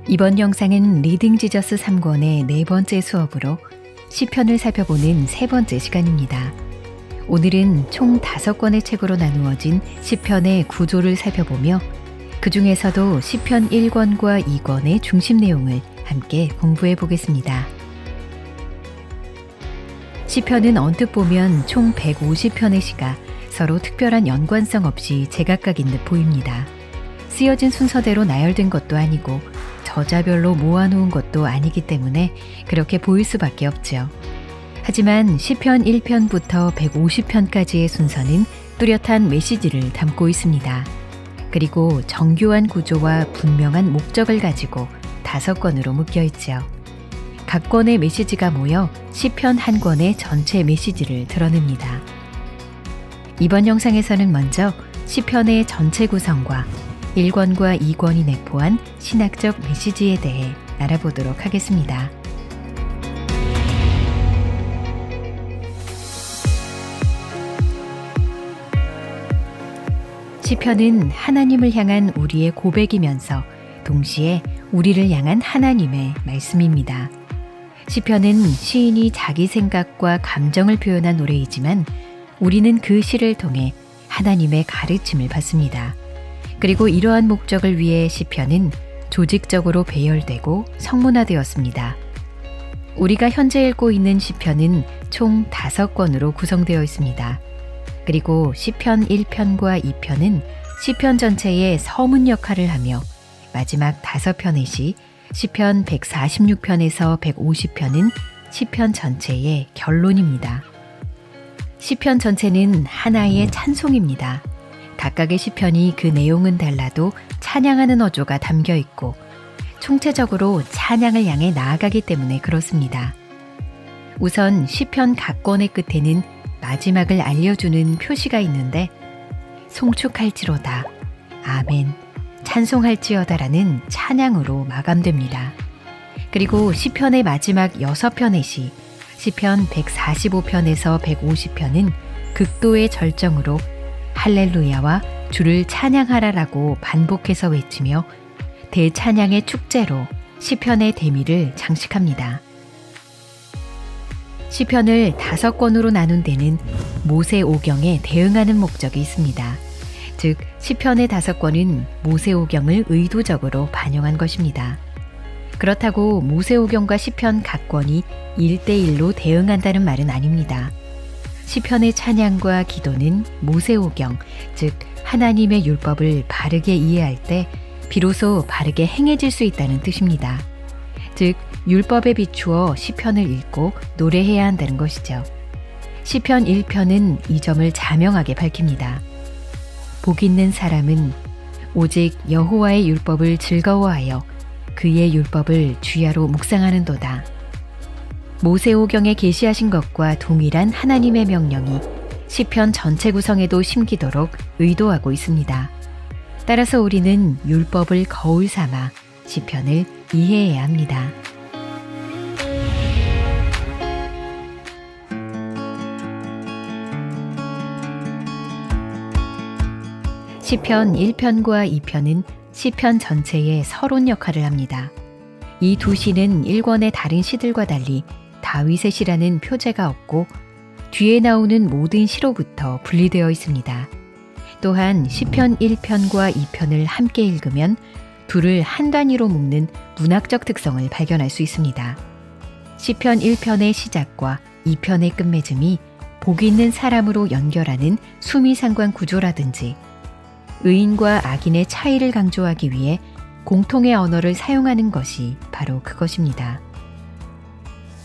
이번 영상은 리딩 지저스 3권의 네 번째 수업으로 시편을 살펴보는 세 번째 시간입니다. 오늘은 총 5권의 책으로 나누어진 시편의 구조를 살펴보며 그 중에서도 시편 1권과 2권의 중심 내용을 함께 공부해 보겠습니다. 시편은 언뜻 보면 총 150편의 시가 서로 특별한 연관성 없이 제각각인 듯 보입니다. 쓰여진 순서대로 나열된 것도 아니고 저자별로 모아놓은 것도 아니기 때문에 그렇게 보일 수밖에 없죠. 하지만 시편 1편부터 150편까지의 순서는 뚜렷한 메시지를 담고 있습니다. 그리고 정교한 구조와 분명한 목적을 가지고 5권으로 묶여 있죠. 각 권의 메시지가 모여 시편 한 권의 전체 메시지를 드러냅니다. 이번 영상에서는 먼저 시편의 전체 구성과 1권과 2권이 내포한 신학적 메시지에 대해 알아보도록 하겠습니다. 시편은 하나님을 향한 우리의 고백이면서 동시에 우리를 향한 하나님의 말씀입니다. 시편은 시인이 자기 생각과 감정을 표현한 노래이지만 우리는 그 시를 통해 하나님의 가르침을 받습니다. 그리고 이러한 목적을 위해 시편은 조직적으로 배열되고 성문화되었습니다. 우리가 현재 읽고 있는 시편은 총 5권으로 구성되어 있습니다. 그리고 시편 1편과 2편은 시편 전체의 서문 역할을 하며 마지막 5편의 시, 시편 146편에서 150편은 시편 전체의 결론입니다. 시편 전체는 하나의 찬송입니다. 각각의 시편이 그 내용은 달라도 찬양하는 어조가 담겨 있고 총체적으로 찬양을 향해 나아가기 때문에 그렇습니다. 우선 시편 각 권의 끝에는 마지막을 알려주는 표시가 있는데 송축할지로다, 아멘, 찬송할지어다라는 찬양으로 마감됩니다. 그리고 시편의 마지막 6편의 시, 시편 145편에서 150편은 극도의 절정으로 할렐루야와 주를 찬양하라라고 반복해서 외치며 대찬양의 축제로 시편의 대미를 장식합니다. 시편을 5권으로 나눈 데는 모세오경에 대응하는 목적이 있습니다. 즉, 시편의 5권은 모세오경을 의도적으로 반영한 것입니다. 그렇다고 모세오경과 시편 각 권이 1대1로 대응한다는 말은 아닙니다. 시편의 찬양과 기도는 모세오경, 즉 하나님의 율법을 바르게 이해할 때 비로소 바르게 행해질 수 있다는 뜻입니다. 즉 율법에 비추어 시편을 읽고 노래해야 한다는 것이죠. 시편 1편은 이 점을 자명하게 밝힙니다. 복 있는 사람은 오직 여호와의 율법을 즐거워하여 그의 율법을 주야로 묵상하는도다. 모세오경에 계시하신 것과 동일한 하나님의 명령이 시편 전체 구성에도 심기도록 의도하고 있습니다. 따라서 우리는 율법을 거울 삼아 시편을 이해해야 합니다. 시편 1편과 2편은 시편 전체의 서론 역할을 합니다. 이 두 시는 1권의 다른 시들과 달리 다윗의 시라는 표제가 없고 뒤에 나오는 모든 시로부터 분리되어 있습니다. 또한 시편 1편과 2편을 함께 읽으면 둘을 한 단위로 묶는 문학적 특성을 발견할 수 있습니다. 시편 1편의 시작과 2편의 끝맺음이 복 있는 사람으로 연결하는 수미상관 구조라든지 의인과 악인의 차이를 강조하기 위해 공통의 언어를 사용하는 것이 바로 그것입니다.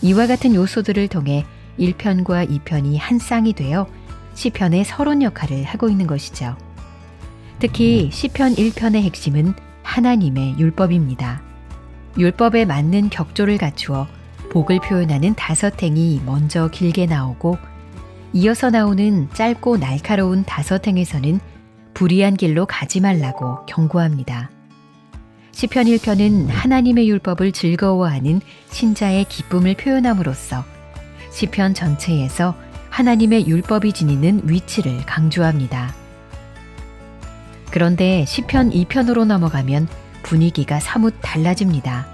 이와 같은 요소들을 통해 1편과 2편이 한 쌍이 되어 시편의 서론 역할을 하고 있는 것이죠. 특히 시편 1편의 핵심은 하나님의 율법입니다. 율법에 맞는 격조를 갖추어 복을 표현하는 5행이 먼저 길게 나오고 이어서 나오는 짧고 날카로운 5행에서는 불의한 길로 가지 말라고 경고합니다. 시편 1편은 하나님의 율법을 즐거워하는 신자의 기쁨을 표현함으로써 시편 전체에서 하나님의 율법이 지니는 위치를 강조합니다. 그런데 시편 2편으로 넘어가면 분위기가 사뭇 달라집니다.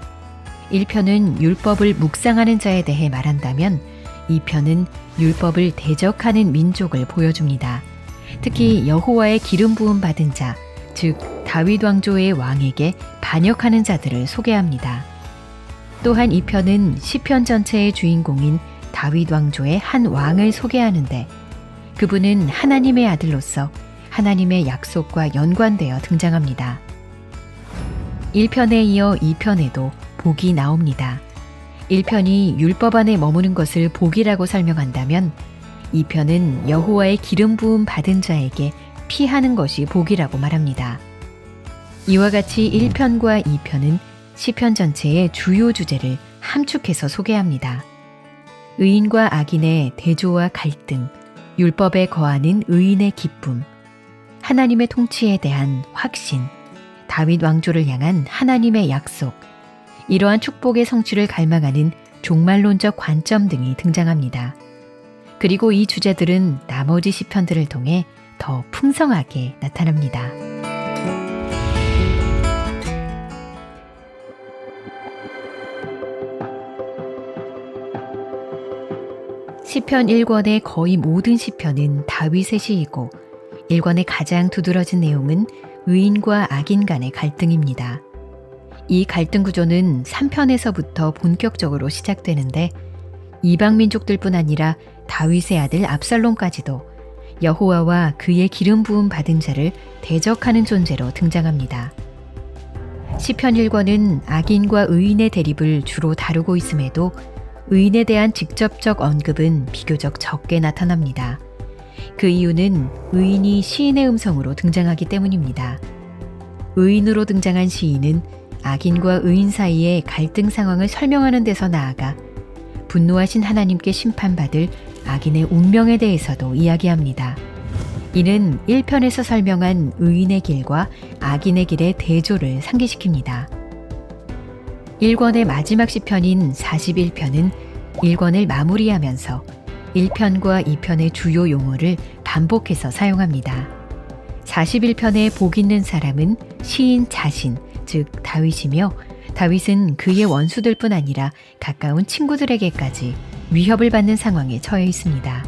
1편은 율법을 묵상하는 자에 대해 말한다면 2편은 율법을 대적하는 민족을 보여줍니다. 특히 여호와의 기름 부음 받은 자, 즉 다윗 왕조의 왕에게 반역하는 자들을 소개합니다. 또한 2편은 시편 전체의 주인공인 다윗 왕조의 한 왕을 소개하는데 그분은 하나님의 아들로서 하나님의 약속과 연관되어 등장합니다. 1편에 이어 2편에도 복이 나옵니다. 1편이 율법 안에 머무는 것을 복이라고 설명한다면 2편은 여호와의 기름 부음 받은 자에게 피하는 것이 복이라고 말합니다. 이와 같이 1편과 2편은 시편 전체의 주요 주제를 함축해서 소개합니다. 의인과 악인의 대조와 갈등, 율법에 거하는 의인의 기쁨, 하나님의 통치에 대한 확신, 다윗 왕조를 향한 하나님의 약속, 이러한 축복의 성취를 갈망하는 종말론적 관점 등이 등장합니다. 그리고 이 주제들은 나머지 시편들을 통해 더 풍성하게 나타납니다. 시편 1권의 거의 모든 시편은 다윗의 시이고 1권의 가장 두드러진 내용은 의인과 악인 간의 갈등입니다. 이 갈등 구조는 3편에서부터 본격적으로 시작되는데 이방 민족들뿐 아니라 다윗의 아들 압살롬까지도 여호와와 그의 기름 부음 받은 자를 대적하는 존재로 등장합니다. 시편 1권은 악인과 의인의 대립을 주로 다루고 있음에도 의인에 대한 직접적 언급은 비교적 적게 나타납니다. 그 이유는 의인이 시인의 음성으로 등장하기 때문입니다. 의인으로 등장한 시인은 악인과 의인 사이의 갈등 상황을 설명하는 데서 나아가 분노하신 하나님께 심판받을 악인의 운명에 대해서도 이야기합니다. 이는 1편에서 설명한 의인의 길과 악인의 길의 대조를 상기시킵니다. 1권의 마지막 시편인 41편은 1권을 마무리하면서 1편과 2편의 주요 용어를 반복해서 사용합니다. 41편의 복 있는 사람은 시인 자신, 즉 다윗이며 다윗은 그의 원수들뿐 아니라 가까운 친구들에게까지 위협을 받는 상황에 처해 있습니다.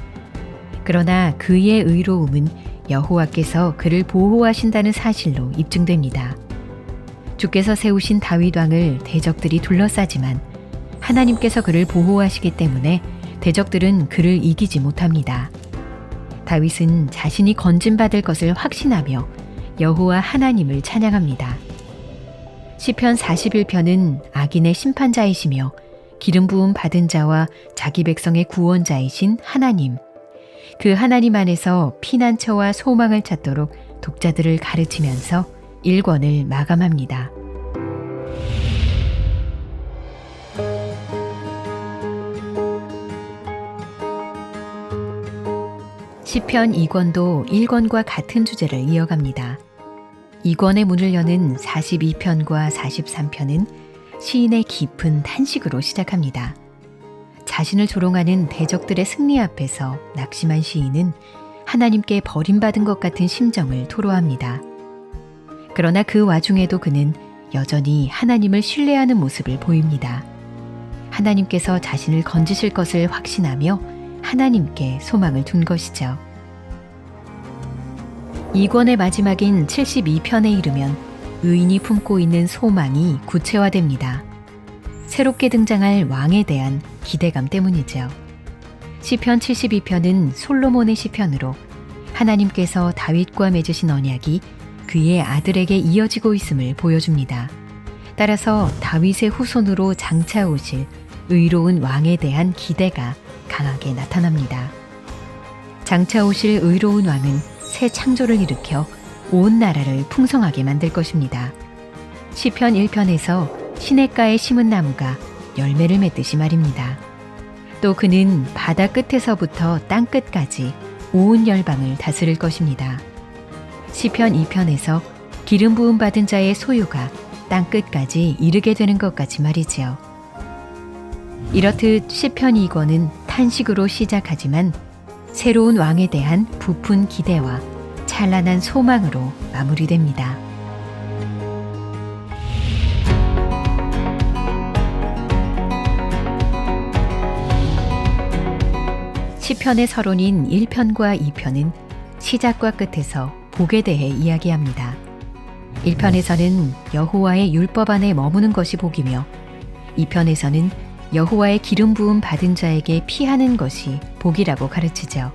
그러나 그의 의로움은 여호와께서 그를 보호하신다는 사실로 입증됩니다. 주께서 세우신 다윗 왕을 대적들이 둘러싸지만 하나님께서 그를 보호하시기 때문에 대적들은 그를 이기지 못합니다. 다윗은 자신이 건진받을 것을 확신하며 여호와 하나님을 찬양합니다. 시편 41편은 악인의 심판자이시며 기름 부음 받은 자와 자기 백성의 구원자이신 하나님, 그 하나님 안에서 피난처와 소망을 찾도록 독자들을 가르치면서 1권을 마감합니다. 시편 2권도 1권과 같은 주제를 이어갑니다. 2권의 문을 여는 42편과 43편은 시인의 깊은 탄식으로 시작합니다. 자신을 조롱하는 대적들의 승리 앞에서 낙심한 시인은 하나님께 버림받은 것 같은 심정을 토로합니다. 그러나 그 와중에도 그는 여전히 하나님을 신뢰하는 모습을 보입니다. 하나님께서 자신을 건지실 것을 확신하며 하나님께 소망을 둔 것이죠. 2권의 마지막인 72편에 이르면 의인이 품고 있는 소망이 구체화됩니다. 새롭게 등장할 왕에 대한 기대감 때문이죠. 시편 72편은 솔로몬의 시편으로 하나님께서 다윗과 맺으신 언약이 그의 아들에게 이어지고 있음을 보여줍니다. 따라서 다윗의 후손으로 장차 오실 의로운 왕에 대한 기대가 강하게 나타납니다. 장차 오실 의로운 왕은 새 창조를 일으켜 온 나라를 풍성하게 만들 것입니다. 시편 1편에서 시냇가에 심은 나무가 열매를 맺듯이 말입니다. 또 그는 바다 끝에서부터 땅 끝까지 온 열방을 다스릴 것입니다. 시편 2편에서 기름 부음 받은 자의 소유가 땅 끝까지 이르게 되는 것 같이 말이지요. 이렇듯 시편 2권은 탄식으로 시작하지만 새로운 왕에 대한 부푼 기대와 찬란한 소망으로 마무리됩니다. 시편의 서론인 1편과 2편은 시작과 끝에서 복에 대해 이야기합니다. 1편에서는 여호와의 율법 안에 머무는 것이 복이며 2편에서는 여호와의 기름 부음 받은 자에게 피하는 것이 복이라고 가르치죠.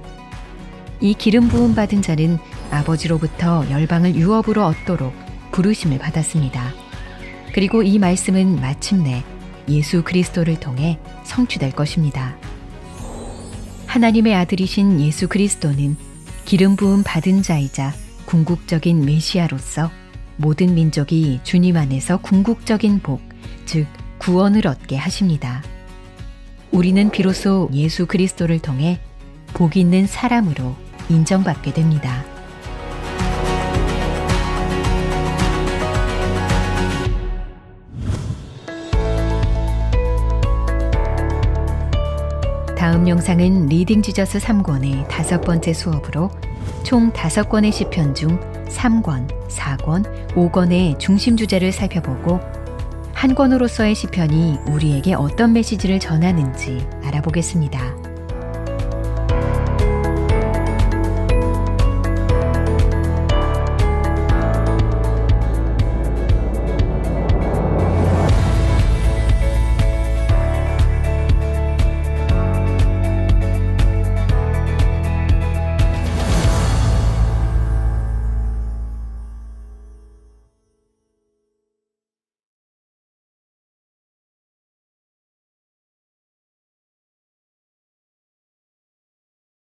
이 기름 부음 받은 자는 아버지로부터 열방을 유업으로 얻도록 부르심을 받았습니다. 그리고 이 말씀은 마침내 예수 그리스도를 통해 성취될 것입니다. 하나님의 아들이신 예수 그리스도는 기름 부음 받은 자이자 궁극적인 메시아로서 모든 민족이 주님 안에서 궁극적인 복, 즉 구원을 얻게 하십니다. 우리는 비로소 예수 그리스도를 통해 복 있는 사람으로 인정받게 됩니다. 다음 영상은 리딩 지저스 3권의 5번째 수업으로 총 5권의 시편 중 3권, 4권, 5권의 중심 주제를 살펴보고 한 권으로서의 시편이 우리에게 어떤 메시지를 전하는지 알아보겠습니다.